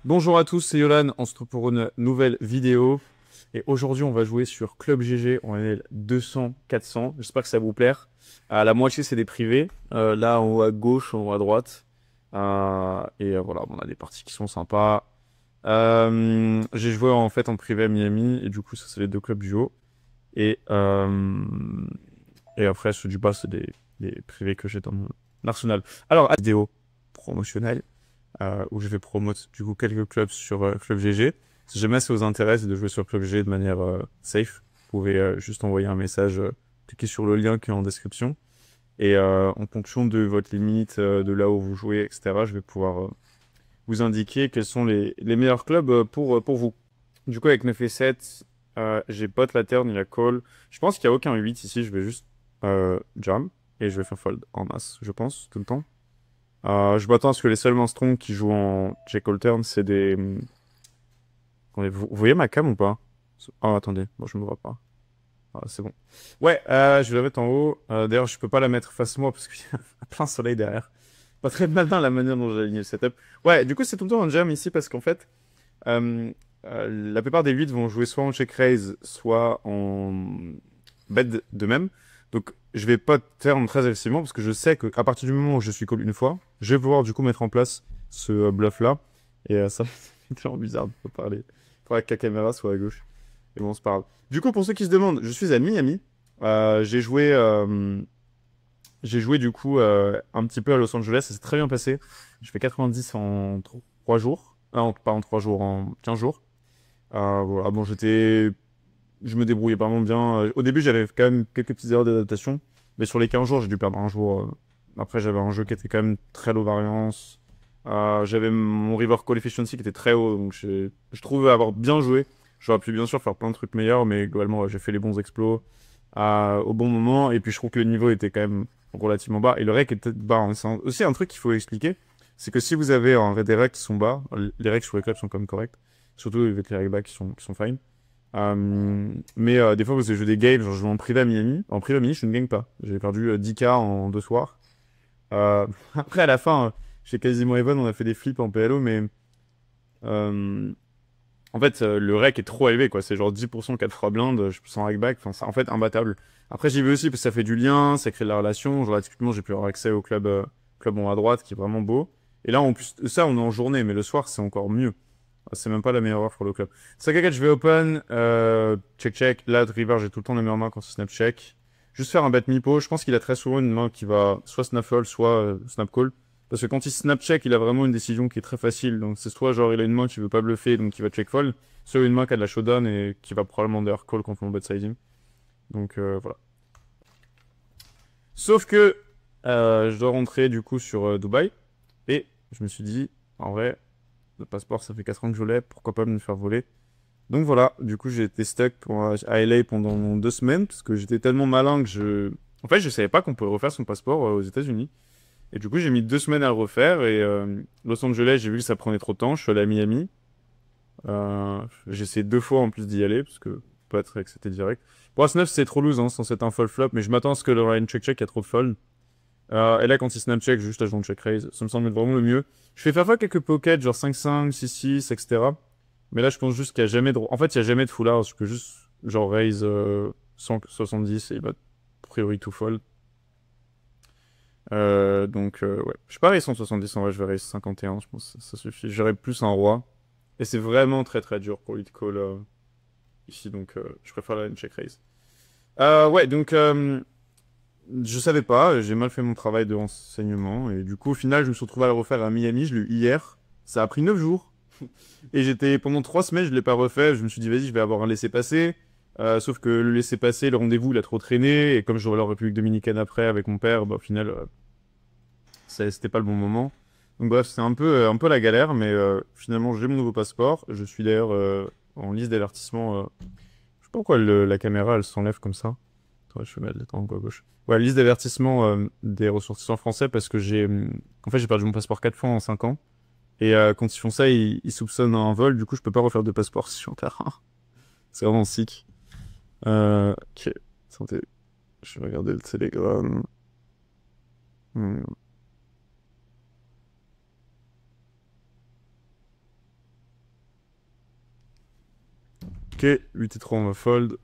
Bonjour à tous, c'est Yolan, on se retrouve pour une nouvelle vidéo. Et aujourd'hui, on va jouer sur Club GG en NL 200-400. J'espère que ça va vous plaire. La moitié, c'est des privés. Là, en haut à gauche, en haut à droite. Voilà, on a des parties qui sont sympas. J'ai joué en fait en privé à Miami. Et du coup, ça, c'est les deux clubs du haut. Et, euh, et après, ceux du bas, c'est des privés que j'ai dans mon arsenal. Alors, vidéo promotionnelle où je vais promote du coup quelques clubs sur Club GG. Si jamais ça vous intéresse de jouer sur Club GG de manière safe, vous pouvez juste envoyer un message, cliquer sur le lien qui est en description. Et en fonction de votre limite, de là où vous jouez, etc., je vais pouvoir vous indiquer quels sont les meilleurs clubs pour vous. Du coup, avec 9 et 7, j'ai bot la turn, il a call. Je pense qu'il n'y a aucun 8 ici, je vais juste jam. Et je vais faire fold en masse, je pense, tout le temps. Je m'attends à ce que les seuls strong qui jouent en check altern, c'est des. Attendez, vous voyez ma cam ou pas? Oh, attendez, bon, je me vois pas. Ah, c'est bon. Ouais, je vais la mettre en haut. D'ailleurs, je peux pas la mettre face à moi parce qu'il y a plein soleil derrière. Pas très malin la manière dont j'ai aligné le setup. Ouais, du coup, c'est tout le temps en jam ici parce qu'en fait, euh, la plupart des 8 vont jouer soit en check raise, soit en bed de même. Donc, je vais pas turn très agressivement parce que je sais qu'à partir du moment où je suis call une fois, je vais pouvoir du coup mettre en place ce bluff là. Et ça, c'est tellement bizarre de pas parler. Faudrait que la caméra soit à gauche. Et bon, on se parle. Du coup, pour ceux qui se demandent, je suis à Miami. Euh, j'ai joué, euh, j'ai joué du coup un petit peu à Los Angeles. Ça s'est très bien passé. Je fais 90 en 3 jours. Non, pas en 3 jours, en 15 jours. Voilà, bon, je me débrouillais vraiment bien. Au début, j'avais quand même quelques petites erreurs d'adaptation. Mais sur les 15 jours, j'ai dû perdre un jour. Après, j'avais un jeu qui était quand même très low variance. J'avais mon river call efficiency qui était très haut. Donc, je trouve avoir bien joué. J'aurais pu bien sûr faire plein de trucs meilleurs. Mais globalement, ouais, j'ai fait les bons explos au bon moment. Et puis, je trouve que le niveau était quand même relativement bas. Et le rec était bas, hein. C'est aussi un truc qu'il faut expliquer. C'est que si vous avez des recs qui sont bas, les recs sur les clubs sont quand même corrects. Surtout avec les recs bas qui sont fine. Des fois, vous avez joué des games, genre je joue en privé à Miami. En privé à Miami, je ne gagne pas. J'ai perdu 10K en 2 soirs. Après, à la fin, chez Quasiment Even, on a fait des flips en PLO, mais euh, en fait, le rec est trop élevé, quoi. C'est genre 10% 4 fois blind, je sens rec back. Enfin, c'est en fait imbattable. Après, j'y vais aussi parce que ça fait du lien, ça crée de la relation. Genre, là, typiquement, j'ai pu avoir accès au club en haut à droite qui est vraiment beau. Et là, en plus, ça, on est en journée, mais le soir, c'est encore mieux. C'est même pas la meilleure heure pour le club. 5 à 4, je vais open. Check, check. Là, river, j'ai tout le temps les meilleures mains quand c'est snap check. Juste faire un bet mipo. Je pense qu'il a très souvent une main qui va soit snap fold, soit snap call. Parce que quand il snap check, il a vraiment une décision qui est très facile. Donc c'est soit genre il a une main qui veut pas bluffer, donc il va check fold, soit une main qui a de la showdown et qui va probablement d'ailleurs call contre mon bet sizing. Donc voilà. Sauf que je dois rentrer du coup sur Dubaï. Et je me suis dit, en vrai, le passeport ça fait 4 ans que je l'ai, pourquoi pas me le faire voler. Donc voilà, du coup j'ai été stuck à LA pendant 2 semaines parce que j'étais tellement malin que En fait, je savais pas qu'on pouvait refaire son passeport aux États-Unis. Et du coup, j'ai mis 2 semaines à le refaire et Los Angeles, j'ai vu que ça prenait trop de temps. Je suis allé à Miami. J'ai essayé 2 fois en plus d'y aller parce que pas être que c'était direct. Pour As-9, c'est trop loose, hein, sans être un fold flop, mais je m'attends à ce que le Ryan check-check, il y a trop de fold. Et là, quand il snap check, juste agent de check raise, ça me semble être vraiment le mieux. Je fais parfois quelques pockets, genre 5-5, 6-6, etc. Mais là, je pense juste qu'il y a jamais de. En fait, il y a jamais de full house. Je peux juste, genre, raise 170 et il va priori tout fold. Ouais. Je suis pas raise 170 en vrai, je vais raise 51, je pense que ça suffit. J'aurais plus un roi. Et c'est vraiment très très dur pour lui de call ici, donc je préfère la check raise. Ouais, donc je savais pas, j'ai mal fait mon travail de renseignement, et du coup, au final, je me suis retrouvé à le refaire à Miami, je l'ai eu hier. Ça a pris 9 jours. Et pendant 3 semaines, je l'ai pas refait. Je me suis dit, vas-y, je vais avoir un laissez-passer. Sauf que le laissez-passer, le rendez-vous, il a trop traîné. Et comme je dois aller en République Dominicaine après avec mon père, bah, au final, c'était pas le bon moment. Donc bref, c'est un peu la galère, mais finalement, j'ai mon nouveau passeport. Je suis d'ailleurs en liste d'avertissement. Je sais pas pourquoi la caméra, elle s'enlève comme ça. Attends, je vais mettre en haut à gauche. Ouais, liste d'avertissement des ressortissants français parce que en fait, j'ai perdu mon passeport 4 fois en 5 ans. Et quand ils font ça, ils soupçonnent un vol. Du coup, je peux pas refaire de passeport si j'en perds un. C'est vraiment sick. Ok. Attendez, je vais regarder le Telegram. Hmm. Ok, 8 et 3, on va fold.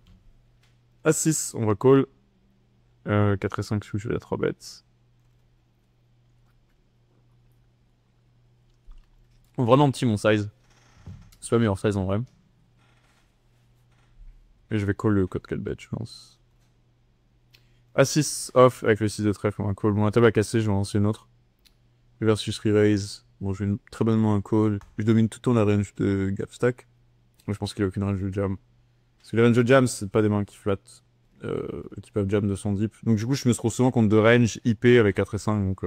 As-6, on va call. 4 et 5, je vais à 3 bêtes. Vraiment petit mon size. C'est pas meilleur size en vrai. Et je vais call le code 4 bet, je pense. A6 off avec le 6 de trèfle, on va call. Bon, la table a cassé, je vais en lancer une autre. Versus re-raise. Bon, j'ai une très bonne main à call. Je domine tout le temps la range de gap stack. Moi, je pense qu'il a aucune range de jam. Parce que les ranges de jam, c'est pas des mains qui flattent. Qui peuvent jam de son deep. Donc, du coup, je me trouve souvent contre deux range IP avec 4 et 5. Donc,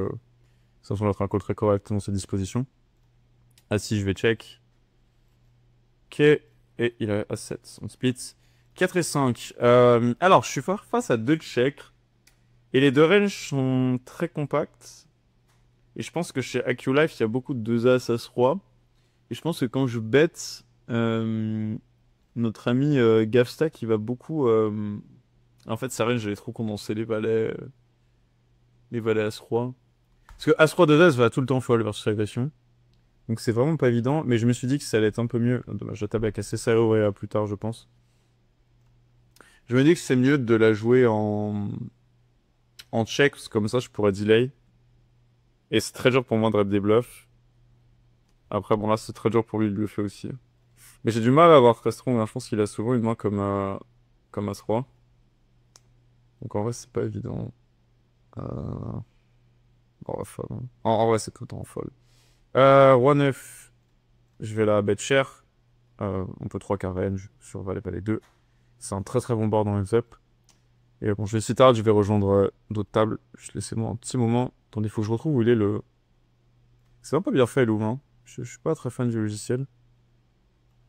ça semble être un call très correct dans cette disposition. A6, je vais check. Ok. Et il a A7. On split. 4 et 5. Alors, je suis face à deux checks. Et les deux ranges sont très compacts. Et je pense que chez AccuLife, il y a beaucoup de 2 As, As-Roi. Et je pense que quand je bet, notre ami Gavstack, il va beaucoup... En fait, sa range, j'avais trop condensé les valets As-Roi. Parce que As-Roi 2 As va tout le temps fold versus agression. Donc c'est vraiment pas évident. Mais je me suis dit que ça allait être un peu mieux. Dommage, la table a cassé, ça réouvrira plus tard, je pense. Je me dis que c'est mieux de la jouer en check, parce que comme ça, je pourrais delay. Et c'est très dur pour moi de rep des bluffs. Après, bon, là, c'est très dur pour lui de bluffer aussi. Mais j'ai du mal à avoir très strong, hein. Je pense qu'il a souvent une main comme As-Roi. Donc en vrai, c'est pas évident. Bon, on va fold, hein. En vrai, c'est tout le temps en fold. Roi 9. Je vais la bet cher. On peut 3 carré range sur valet 2. C'est un très très bon board dans les up. Et bon, je vais essayer tard, je vais rejoindre d'autres tables. Juste laissez-moi un petit moment. Attendez, il faut que je retrouve où il est le... C'est un peu bien fait, Louvre, hein. Je suis pas très fan du logiciel.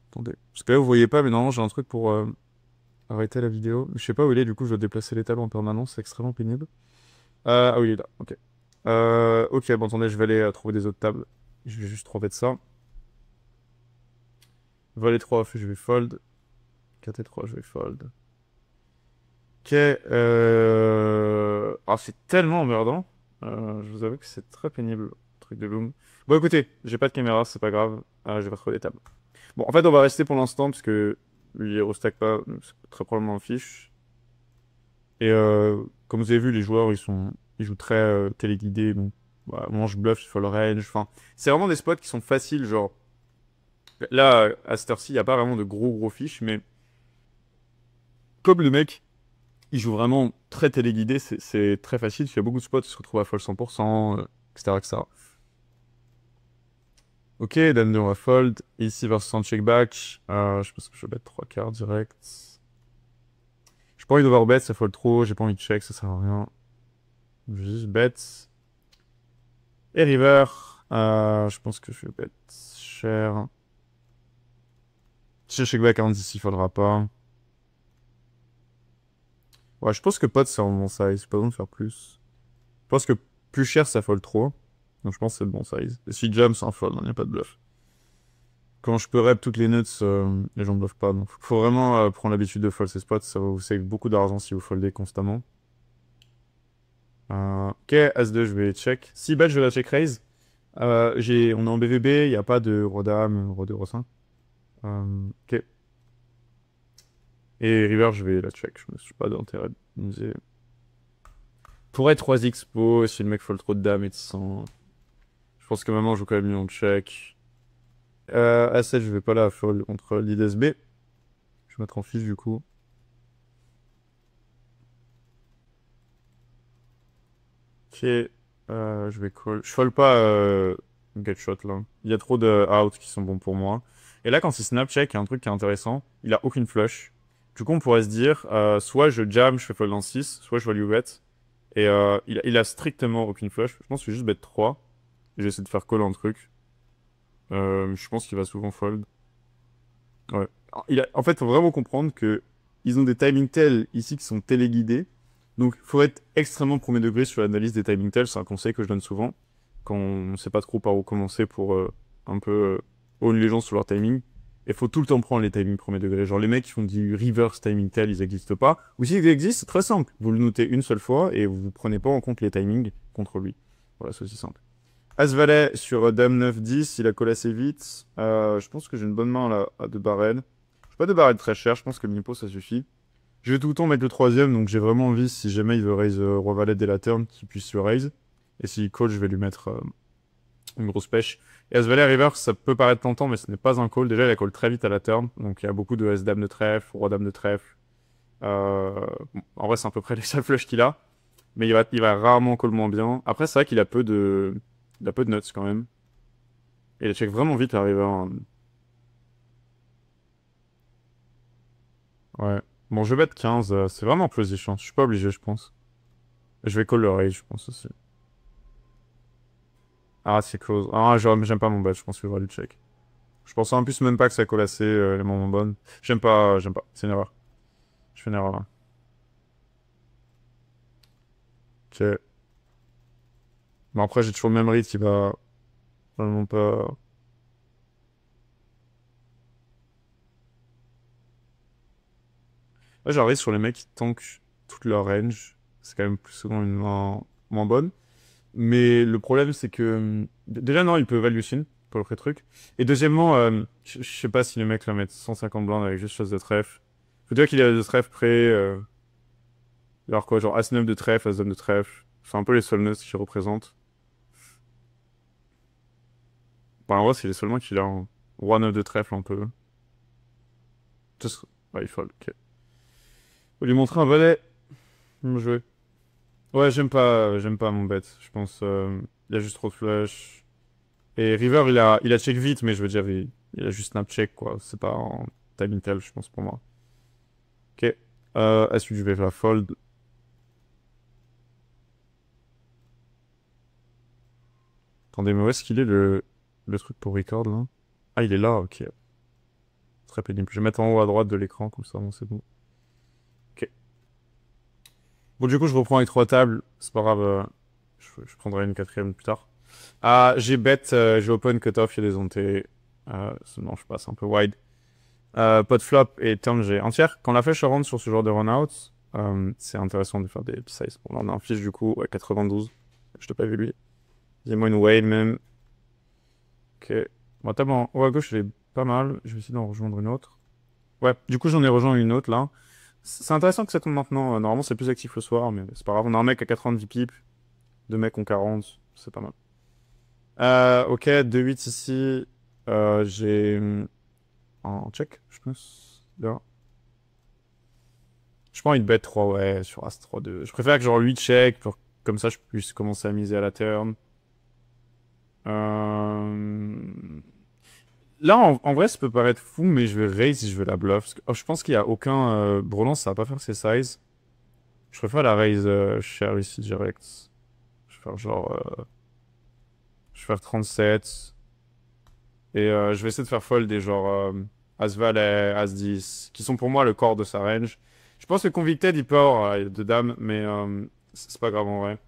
Attendez. Parce que là, vous voyez pas, mais normalement, j'ai un truc pour arrêter la vidéo. Je sais pas où il est, du coup, je dois déplacer les tables en permanence. C'est extrêmement pénible. Ah oui, il est là. Ok. Ok, bon, attendez, je vais aller trouver des autres tables. Je vais juste trouver de ça. Valet 3 off, je vais fold. 4 et 3, je vais fold. Ok. Ah, c'est tellement emmerdant. Je vous avoue que c'est très pénible, le truc de Loom. Bon, écoutez, j'ai pas de caméra, c'est pas grave. Je vais retrouver des tables. Bon, en fait, on va rester pour l'instant, parce que lui, il restack pas. C'est très probablement en fiche. Et comme vous avez vu, les joueurs, ils jouent très téléguidés. Bon, bah, moi, je bluffe, je fais le range. Enfin, c'est vraiment des spots qui sont faciles, genre. Là, à cette heure-ci, il n'y a pas vraiment de gros fiches, mais comme le mec, il joue vraiment très téléguidé, c'est très facile. Il y a beaucoup de spots qui se retrouvent à fold 100%, etc., etc. Ok, Dan 2, on va fold. Ici, versus un check back. Je pense que je vais mettre 3 quarts direct. J'ai pas envie d'overbet, ça fold trop. J'ai pas envie de check, ça sert à rien. Je vais juste bet. Et river. Je pense que je vais bet cher. Si je check back 40 ici, il faudra pas. Ouais, je pense que pot, c'est un bon size. C'est pas besoin de faire plus. Je pense que plus cher, ça fold trop. Donc je pense que c'est le bon size. Et si jam, c'est un fold, il n'y a pas de bluff. Quand je peux rep toutes les nuts, les gens ne bluffent pas. Donc faut vraiment prendre l'habitude de fold ces spots. Ça va vous save beaucoup d'argent si vous foldez constamment. Ok, As-2, je vais check. Si bet, je vais la check raise. On est en BVB, il n'y a pas de roi dame, roi 2, roi 5. Ok. Et river, je vais la check. Je ne suis pas d'intérêt de miser. Pourrait 3 expo si le mec fold trop de dames et de sang. Je pense que maintenant, je joue quand même mieux en check. A7, je vais pas la fold contre lead SB. Je vais mettre en fiche du coup. Ok. Je vais call. Je fold pas get shot là. Il y a trop de out qui sont bons pour moi. Et là, quand il snap check, il y a un truc qui est intéressant. Il a aucune flush. Du coup, on pourrait se dire, soit je jam, je fais fold en 6, soit je value bet. Et il a strictement aucune flush. Je pense que je vais juste bet 3. Et j'essaie de faire call un truc. Je pense qu'il va souvent fold. Ouais. En fait, faut vraiment comprendre que ils ont des timing tells ici qui sont téléguidés. Donc, faut être extrêmement premier degré sur l'analyse des timing tells. C'est un conseil que je donne souvent quand on sait pas trop par où commencer pour un peu own les gens sur leur timing. Et faut tout le temps prendre les timings premier degré. Genre, les mecs qui font du reverse timing tell, ils existent pas. Ou s'ils existent, c'est très simple. Vous le notez une seule fois et vous prenez pas en compte les timings contre lui. Voilà, c'est aussi simple. As-Valet sur Dame 9-10, il a collé assez vite. Je pense que j'ai une bonne main là, à 2 barrels. vais pas débarrer de très cher, je pense que le Nippo ça suffit. Je vais tout le temps mettre le troisième, donc j'ai vraiment envie, si jamais il veut raise Roi Valet dès la turn, qu'il puisse le raise. Et s'il call, je vais lui mettre une grosse pêche. Et As-Valet River, ça peut paraître tentant, mais ce n'est pas un call. Déjà, il a call très vite à la turn, donc il y a beaucoup de As-Dame de trèfle, Roi-Dame de trèfle. Bon, en vrai, c'est à peu près les seuls flushs qu'il a. Mais il va rarement call moins bien. Après, c'est vrai qu'il a peu de... Il a peu de nuts quand même. Et il check vraiment vite la river, hein. Ouais. Bon, je vais bet 15, c'est vraiment position. Je suis pas obligé, je pense. Je vais call le raise, je pense aussi. Ah, c'est close. Ah, j'aime pas mon bet, je pense que je vais lui check. Je pensais en plus même pas que ça colassait les moments bonnes. J'aime pas. C'est une erreur. Je fais une erreur là. Ok. Bon, après, j'ai toujours le même rythme qui va vraiment pas. Là, j'arrive sur les mecs qui tankent toute leur range. C'est quand même plus souvent une main moins bonne. Mais le problème, c'est que. Déjà, non, il peut valuation pour le pré-truc. Et deuxièmement, je sais pas si le mec va mettre 150 blindes avec juste chose de trèfle. Faut dire qu'il a de trèfle près. Alors quoi, genre As-9 de trèfle, As-Dame de trèfle. C'est un peu les seuls nuts qu'il représente. Bah, en vrai, c'est les seuls qu'il a en Roi 9 de trèfle un peu. Ouais, il faut. Ok. Faut lui montrer un valet. Bien joué. Ouais, j'aime pas mon bet. Je pense, il y a juste trop de flush. Et River, il a check vite, mais je veux dire, il a juste snap check, quoi. C'est pas en time intel, je pense, pour moi. Ok. Est-ce que je vais la fold? Attendez, mais où est-ce qu'il est le truc pour record, là? Ah, il est là, ok. Très pénible. Je vais mettre en haut à droite de l'écran, comme ça, bon, c'est bon. Ok. Bon, du coup, je reprends avec trois tables. C'est pas grave, je prendrai une quatrième plus tard. Ah, j'ai bet, j'ai open cutoff, il y a des ontés. Non, je passe un peu wide. Pot flop et turn j'ai entière. Quand la flèche rentre sur ce genre de run-out, c'est intéressant de faire des sizes. Bon, là, on a un fiche du coup, ouais, 92. Je t'ai pas vu lui. Dis-moi une whale même. Ok. Bon, table en haut à gauche, elle est pas mal. Je vais essayer d'en rejoindre une autre. Ouais, du coup, j'en ai rejoint une autre là. C'est intéressant que ça tombe maintenant. Normalement, c'est plus actif le soir, mais c'est pas grave. On a un mec à 90 pips, deux mecs ont 40, c'est pas mal. Ok, 2-8 ici. J'ai un check, je pense. Là. Je prends une bet 3, ouais, sur As 3-2. Je préfère que genre 8 check, pour comme ça je puisse commencer à miser à la turn. Euh... Là, en vrai, ça peut paraître fou, mais je vais raise si je veux la bluff. Parce que, je pense qu'il y a aucun... Brelan, ça va pas faire ses sizes. Je préfère la raise share ici direct. Je vais faire genre... je vais faire 37. Et je vais essayer de faire fold des genre As-Valet, As-10, qui sont pour moi le corps de sa range. Je pense que Convicted, il peut avoir de dames, mais c'est pas grave en vrai.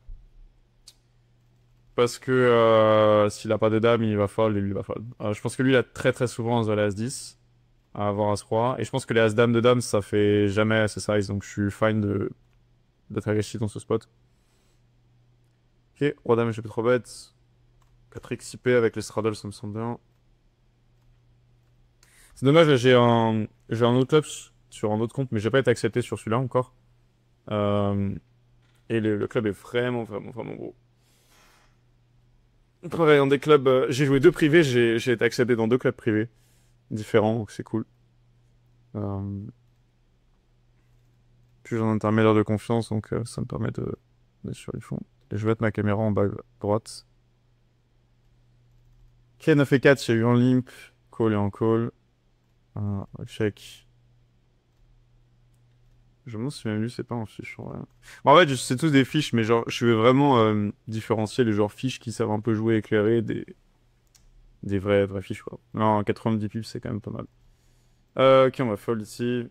Parce que s'il a pas de dames, il va fold et lui il va fold. Je pense que lui, il a très très souvent As-Valet, As-10 à avoir As-Roi. Et je pense que les As-Dames de dames, ça fait jamais assez size, donc je suis fine d'être agressif dans ce spot. Ok, Roi-Dame, j'ai plus trop bête. 4x IP avec les straddles, ça me semble bien. C'est dommage, j'ai un autre club sur un autre compte, mais j'ai pas été accepté sur celui-là encore. Euh, et le club est vraiment, vraiment, vraiment gros. Pareil, dans des clubs, j'ai joué deux privés, j'ai été accepté dans deux clubs privés différents, donc c'est cool. Euh, Puis j'ai un intermédiaire de confiance, donc ça me permet de sur le fond. Et je vais mettre ma caméra en bas à droite. Ok, 9 et 4, il y a eu un limp, call et en call. Check. Je me demande si même lui, c'est pas un fiche. Ouais. Bon, en fait, c'est tous des fiches, mais genre, je vais vraiment différencier les genres fiches qui savent un peu jouer éclairé des vraies fiches, quoi. Non, 90 pips, c'est quand même pas mal. Ok, on va fold ici.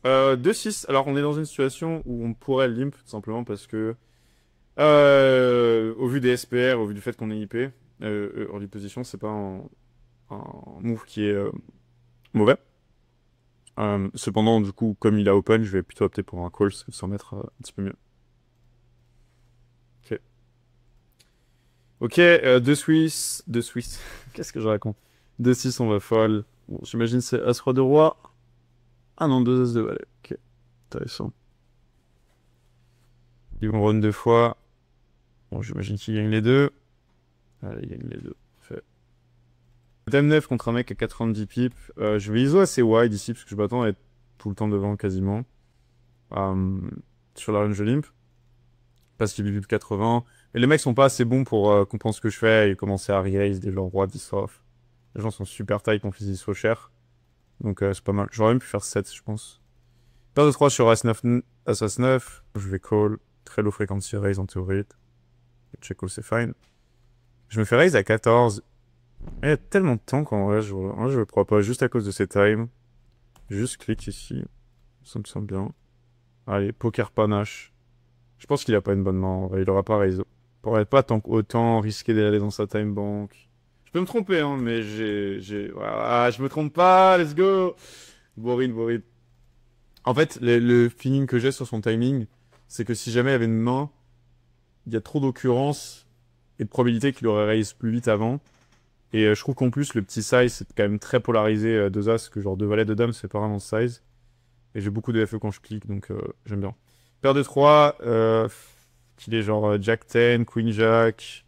2-6. Alors, on est dans une situation où on pourrait limp, tout simplement parce que, au vu des SPR, au vu du fait qu'on est IP, early position, c'est pas un move qui est mauvais. Cependant, du coup, comme il a open, je vais plutôt opter pour un call, sans mettre un petit peu mieux. Ok. Ok, deux Suisses. Deux Suisses. Qu'est-ce que je raconte? Deux 6 on va fold. Bon, j'imagine c'est As-Roi de Roi. Ah non, 2 As de valet. Ok, intéressant. Ils vont run 2 fois. Bon, j'imagine qu'ils gagnent les deux. Allez, ils gagnent les deux. Fait. Dame 9 contre un mec à 90 pips. Je vais ISO assez wide ici parce que je m'attends à être tout le temps devant quasiment. Sur la range limp. Parce qu'il pip 80. Et les mecs sont pas assez bons pour comprendre ce que je fais et commencer à re-raise des gens roi 10 off. Les gens sont super tight, mon physique trop cher. Donc c'est pas mal. J'aurais même pu faire 7, je pense. Paire de 3 sur As9, As9. Je vais call. Très low frequency raise en théorie. Check call, c'est fine. Je me fais raise à 14. Il y a tellement de temps qu'en vrai, je le crois pas. Juste à cause de ces times. Juste clique ici. Ça me semble bien. Allez, poker panache. Je pense qu'il a pas une bonne main. En vrai. Il aura pas raise. Pourrait pas tant autant risquer d'aller dans sa time bank. Je peux me tromper, hein, mais voilà, je me trompe pas, let's go! Bourrine, bourrine. En fait, le feeling que j'ai sur son timing, c'est que si jamais il y avait une main, il y a trop d'occurrences et de probabilité qu'il aurait raise plus vite avant. Et je trouve qu'en plus, le petit size, c'est quand même très polarisé, 2 As, que genre 2 valets, 2 dames, c'est pas vraiment size. Et j'ai beaucoup de FE quand je clique, donc j'aime bien. Paire de 3, qu'il est genre Jack 10, Queen Jack.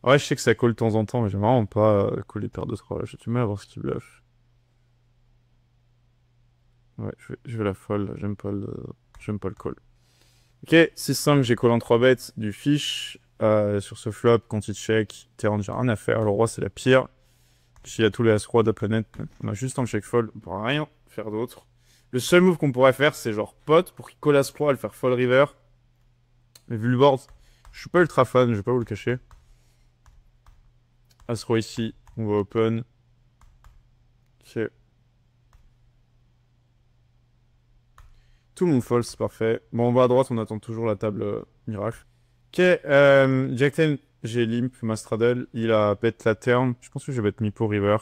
Ouais, je sais que ça colle de temps en temps, mais j'aime vraiment pas coller paire de 3. J'ai du mal à voir ce qu'il bluffe. Ouais, je vais la fold. J'aime pas le call. Ok, 6-5, j'ai call en 3 bêtes du fish. Sur ce flop, quand il check, turn, j'ai rien à faire. Le roi, c'est la pire. S'il a tous les as-rois de la planète, on a juste un check fold. On pourra rien faire d'autre. Le seul move qu'on pourrait faire, c'est genre pot pour qu'il call as-roi et le faire fold river. Mais vu le board, je suis pas ultra fan, je vais pas vous le cacher. As-roi ici, on va open. Ok. Tout le monde fold, c'est parfait. Bon, en bas à droite, on attend toujours la table miracle. Ok, Jack 10, j'ai limp, ma straddle. Il a bet la turn. Je pense que je vais bet Mipo river.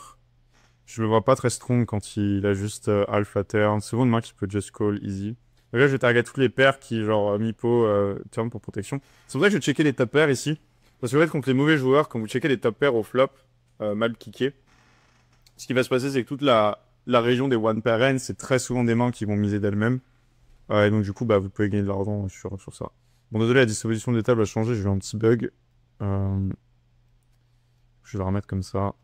Je le vois pas très strong quand il a juste half la turn. Souvent, une main qui peut just call easy. Donc là, je vais target toutes les paires qui, genre, Mipo turn pour protection. C'est pour ça que je vais checker les top pairs ici. Parce que en fait, contre les mauvais joueurs, quand vous checkez les top pairs au flop, mal kické, ce qui va se passer, c'est que toute la région des one pair ends, c'est très souvent des mains qui vont miser d'elles-mêmes. Et donc du coup, bah, vous pouvez gagner de l'argent sur ça. Bon, désolé, la disposition des tables a changé, j'ai eu un petit bug. Je vais la remettre comme ça.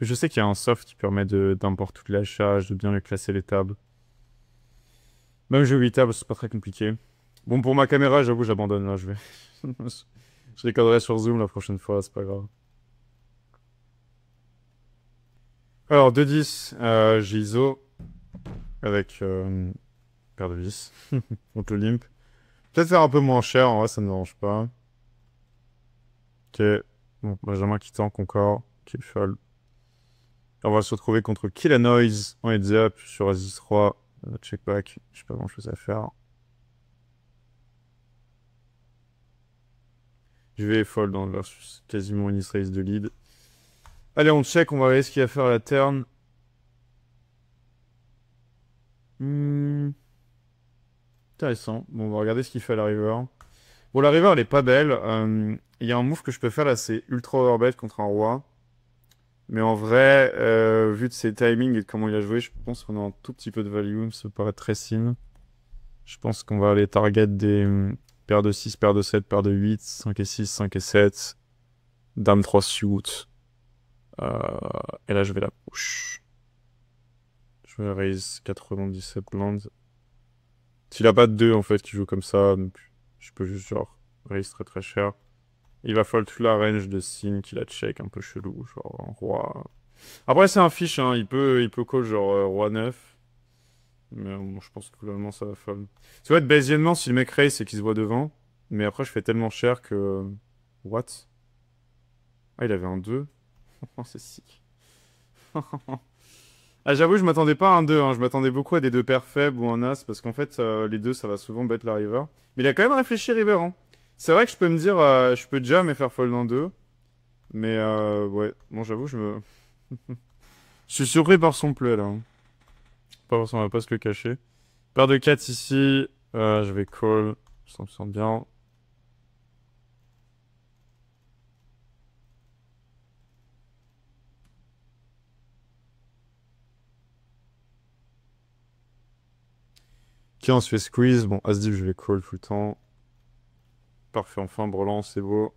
Je sais qu'il y a un soft qui permet d'importer tout l'hachage, de bien les classer les tables. Même j'ai 8 tables, c'est pas très compliqué. Bon, pour ma caméra, j'avoue, j'abandonne là, je vais... je décoderai sur Zoom la prochaine fois, c'est pas grave. Alors, 2-10, j'ai ISO avec paire de vis contre le limp. Peut-être faire un peu moins cher, en vrai, ça me dérange pas. Ok, bon, Benjamin qui tank encore, qui fold. On va se retrouver contre Kill a Noise en heads up sur Aziz 3. Check back, j'ai pas grand chose à faire. Je vais fold dans le versus quasiment une raise de lead. Allez, on check, on va regarder ce qu'il va faire à la turn. Intéressant. Bon, on va regarder ce qu'il fait à la river. Bon, la river, elle est pas belle. Il y a un move que je peux faire là, c'est ultra overbet contre un roi. Mais en vrai, vu de ses timings et de comment il a joué, je pense qu'on a un tout petit peu de value. Ça me paraît très sim. Je pense qu'on va aller target des paires de 6, paires de 7, paires de 8, 5 et 6, 5 et 7. Dame 3 suit. Et là, je vais la push. Je vais raise 97 blindes. S'il a pas de 2, en fait, qui joue comme ça, donc je peux juste, genre, raise très très cher. Il va fold toute la range de signes qu'il a check un peu chelou, genre un roi. Après, c'est un fish, hein. Il peut call genre roi 9. Mais bon, je pense que globalement, ça va fold. Tu vois, Bayesianement, si le mec raise, c'est qu'il se voit devant. Mais après, je fais tellement cher que... What? Ah, il avait un 2. Oh, c'est sick. Ah, j'avoue, je m'attendais pas à un 2, hein. Je m'attendais beaucoup à des 2 paires faibles ou un as, parce qu'en fait, les 2, ça va souvent bet la river. Mais il a quand même réfléchi river, hein. C'est vrai que je peux me dire, je peux jam et faire fold en 2. Mais ouais, bon, j'avoue, je suis surpris par son play, là, hein. Pas forcément, on va pas se le cacher. Paire de 4 ici, je vais call, ça me sent bien. Ok, on se fait squeeze. Bon, As-Deep, je vais call tout le temps. Parfait, enfin, Brelan, c'est beau.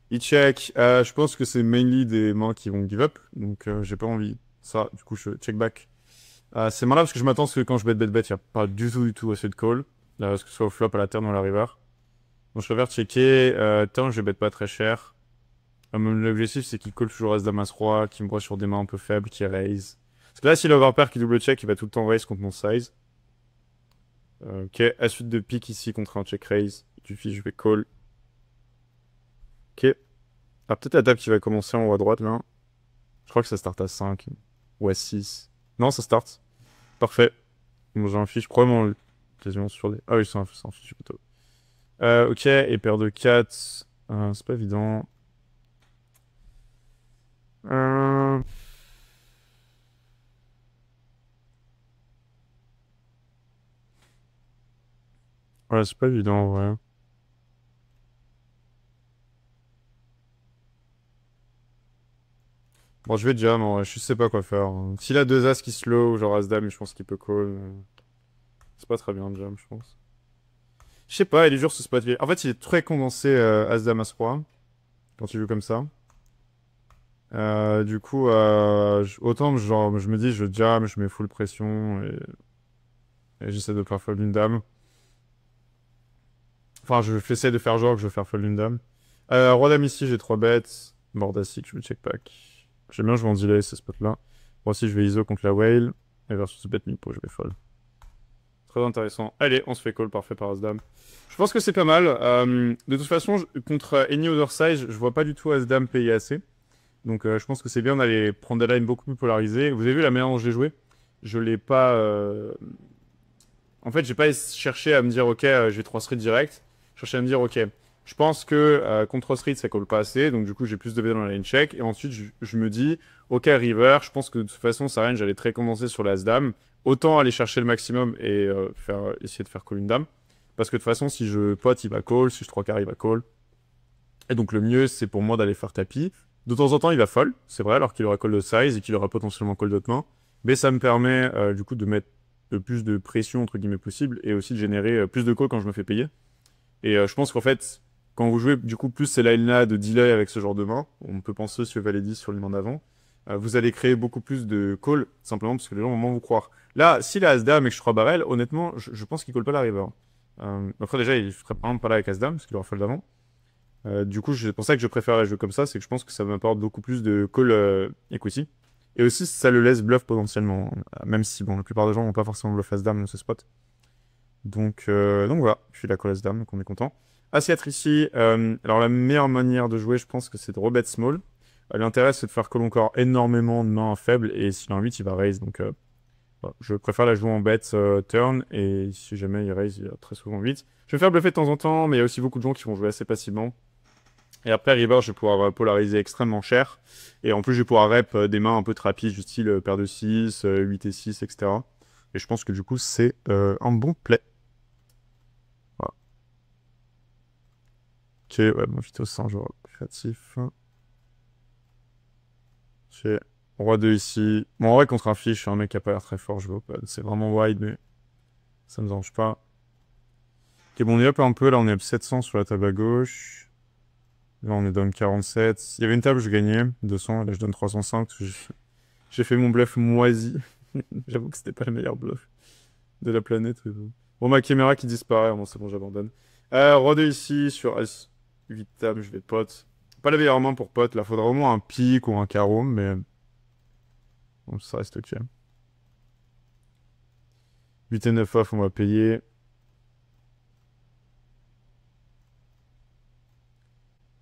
Il check. Je pense que c'est mainly des mains qui vont give up. Donc, j'ai pas envie. Ça, du coup, je check back. C'est malin parce que je m'attends que quand je bet, il n'y a pas du tout assez de call. Là, que ce soit au flop, à la turn ou à la river. Donc, je préfère checker. Turn, je bet pas très cher. L'objectif, c'est qu'il call toujours As-Dame As-Roi, qu'il me voit sur des mains un peu faibles, qu'il raise. Parce que là, s'il a overpair qui double check, il va tout le temps raise contre mon size. Ok, à suite de pique ici contre un check raise. Il suffit, je vais call. Ok. Ah, peut-être la table qui va commencer en haut à droite, là. Je crois que ça start à 5 ou à 6. Non, ça start. Parfait. Bon, j'ai un fiche probablement quasiment sur des... Ah oui, c'est un fiche plutôt. Ok, et paire de 4. C'est pas évident. Euh... Ouais, c'est pas évident, en vrai. Bon, je vais jam, en vrai. Je sais pas quoi faire. S'il a deux as qui slow, genre as-dame, je pense qu'il peut call. C'est pas très bien, jam, je pense. Je sais pas, il est dur ce spot. En fait, il est très condensé as-dame, as-roi. Quand tu joues comme ça. Du coup, autant genre, je me dis, je jam, je mets full pression et j'essaie de faire fold une dame. Enfin, j'essaie de faire genre que je veux faire fold une dame. Roi dame ici, j'ai 3 bêtes. Board as-6, je me check back. J'aime bien jouer en delay ce spot-là. Moi aussi, je vais ISO contre la whale. Et versus bet Mipo, je vais fold. Très intéressant. Allez, on se fait call, parfait par As-Dame. Je pense que c'est pas mal. De toute façon, contre any other size, je vois pas du tout As-Dame payer assez. Donc je pense que c'est bien d'aller prendre des lines beaucoup plus polarisées. Vous avez vu la manière dont j'ai joué? Je l'ai pas... En fait, j'ai pas cherché à me dire, ok, j'ai 3 streets direct. Je cherchais à me dire, ok, je pense que contre street, ça colle pas assez. Donc du coup, j'ai plus de V dans la lane check. Et ensuite, je me dis, ok, river, je pense que de toute façon, sa range, elle est très condensée sur l'As-Dame. Autant aller chercher le maximum et essayer de faire call une dame. Parce que de toute façon, si je pot, il va call. Si je 3 quarts, il va call. Et donc le mieux, c'est pour moi d'aller faire tapis. De temps en temps, il va fold, c'est vrai, alors qu'il aura call de size et qu'il aura potentiellement call d'autres mains. Mais ça me permet du coup de mettre le plus de pression entre guillemets possible et aussi de générer plus de calls quand je me fais payer. Et je pense qu'en fait, quand vous jouez du coup plus ces lines-là de delay avec ce genre de main, on peut penser sur Valet 10 sur les mains d'avant, vous allez créer beaucoup plus de calls simplement parce que les gens vont moins vous croire. Là, s'il a As-Dame et que je 3 barrel, honnêtement, je pense qu'il call pas la river. Après déjà, il ferait par exemple pas là avec As-Dame parce qu'il aura fold d'avant. Du coup, c'est pour ça que je préfère les jeux comme ça, c'est que je pense que ça m'apporte beaucoup plus de call equity. Et aussi, ça le laisse bluff potentiellement, même si, bon, la plupart des gens vont pas forcément bluff As-Dame dans ce spot. Donc voilà, je suis la call As-Dame, donc on est content. As-4 ici, alors la meilleure manière de jouer, je pense que c'est de rebet small. L'intérêt, c'est de faire call encore énormément de mains faibles, et s'il a un 8, il va raise, donc voilà. Je préfère la jouer en bet turn, et si jamais il raise, il a très souvent 8. Je vais faire bluffer de temps en temps, mais il y a aussi beaucoup de gens qui vont jouer assez passivement. Et après, river, je vais pouvoir polariser extrêmement cher. Et en plus, je vais pouvoir rep des mains un peu trapies, du style paire de 6, 8 et 6, etc. Et je pense que du coup, c'est un bon play. Voilà. Ok, ouais, bon, Vito, c'est un joueur créatif. Ok, roi 2 ici. Bon, en vrai, contre un fish, je suis un mec qui a pas l'air très fort, je vais open. C'est vraiment wide, mais ça me dérange pas. Ok, bon, on est up un peu, là, on est up 700 sur la table à gauche. Là, on est down 47. Il y avait une table où je gagnais 200, là, je donne 305. J'ai fait mon bluff moisi. J'avoue que c'était pas le meilleur bluff de la planète. Mais bon. Bon, ma caméra qui disparaît. Bon, c'est bon, j'abandonne. Roi 2 ici sur S8 table, je vais pot. Pas la meilleure main pour pot. Là, faudra au moins un pic ou un carreau, mais bon, ça reste ok. 8 et 9 off, on va payer.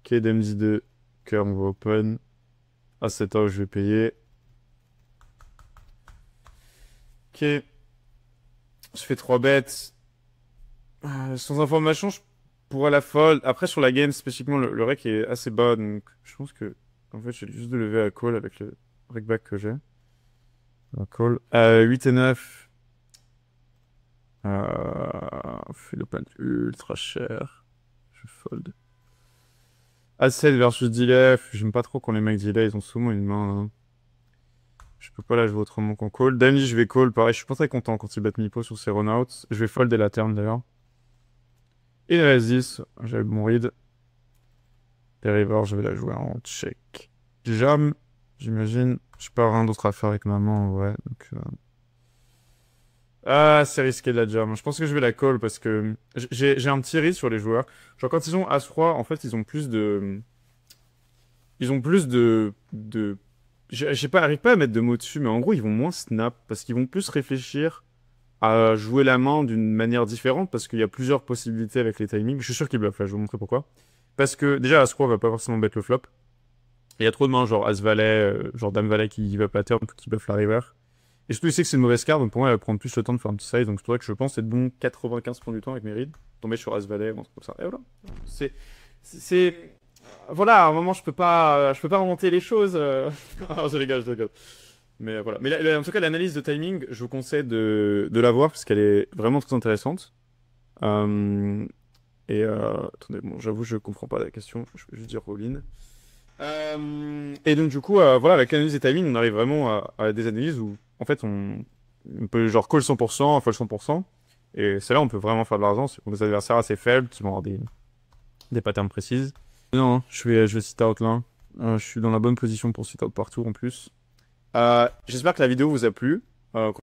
Ok, Dame 2 cœur, on va open. A7 off, je vais payer. Ok. Je fais 3 bêtes. Sans information, je pourrais la fold. Après, sur la game, spécifiquement, le rec est assez bas, donc je pense que, en fait, j'ai juste de lever à call avec le rec back que j'ai. Un call. 8 et 9. Fait l'open ultra cher. Je fold. A7 versus delay. J'aime pas trop quand les mecs delay, ils ont souvent une main, hein. Je peux pas la jouer autrement qu'en call. Dame, je vais call. Pareil, je suis pas très content quand il bat Mipo sur ses run-outs. Je vais fold dès la turn d'ailleurs. Et il reste 10. J'avais mon read. Les river, je vais la jouer en check. Jam, j'imagine. J'ai pas rien d'autre à faire avec maman, ouais. Donc, ah, c'est risqué de la jam. Je pense que je vais la call parce que j'ai un petit risque sur les joueurs. Genre, quand ils ont As-Roi, en fait, ils ont plus de. Ils ont plus de. Je sais pas, j'arrive pas à mettre de mots dessus, mais en gros, ils vont moins snap parce qu'ils vont plus réfléchir à jouer la main d'une manière différente parce qu'il y a plusieurs possibilités avec les timings. Je suis sûr qu'ils bluffent là, je vais vous montrer pourquoi. Parce que déjà, As-Roi va pas forcément bet le flop. Il y a trop de mains, genre As-Valet, genre Dame-Valet qui va pas turn, qui bluff la river. Et surtout, il sait que c'est une mauvaise carte, donc pour moi, elle va prendre plus le temps de faire un petit size. Donc c'est pour ça que je pense être bon 95% du temps avec mes reads. Tomber sur As-Valet, un truc comme ça. Et voilà. C'est. Voilà, à un moment, je peux pas remonter les choses. Ah, je rigole, je rigole. Mais voilà. Mais en tout cas, l'analyse de timing, je vous conseille de la voir parce qu'elle est vraiment très intéressante. Attendez, bon, j'avoue, je comprends pas la question. Je peux juste dire all-in. Et donc, du coup, voilà, avec l'analyse des timings, on arrive vraiment à des analyses où, en fait, on peut genre call 100%, fold 100%. Et c'est là où on peut vraiment faire de l'argent. C'est pour des adversaires assez faibles qui vont avoir des patterns précises. Non, hein, je vais sit out là. Je suis dans la bonne position pour sit out partout en plus. J'espère que la vidéo vous a plu.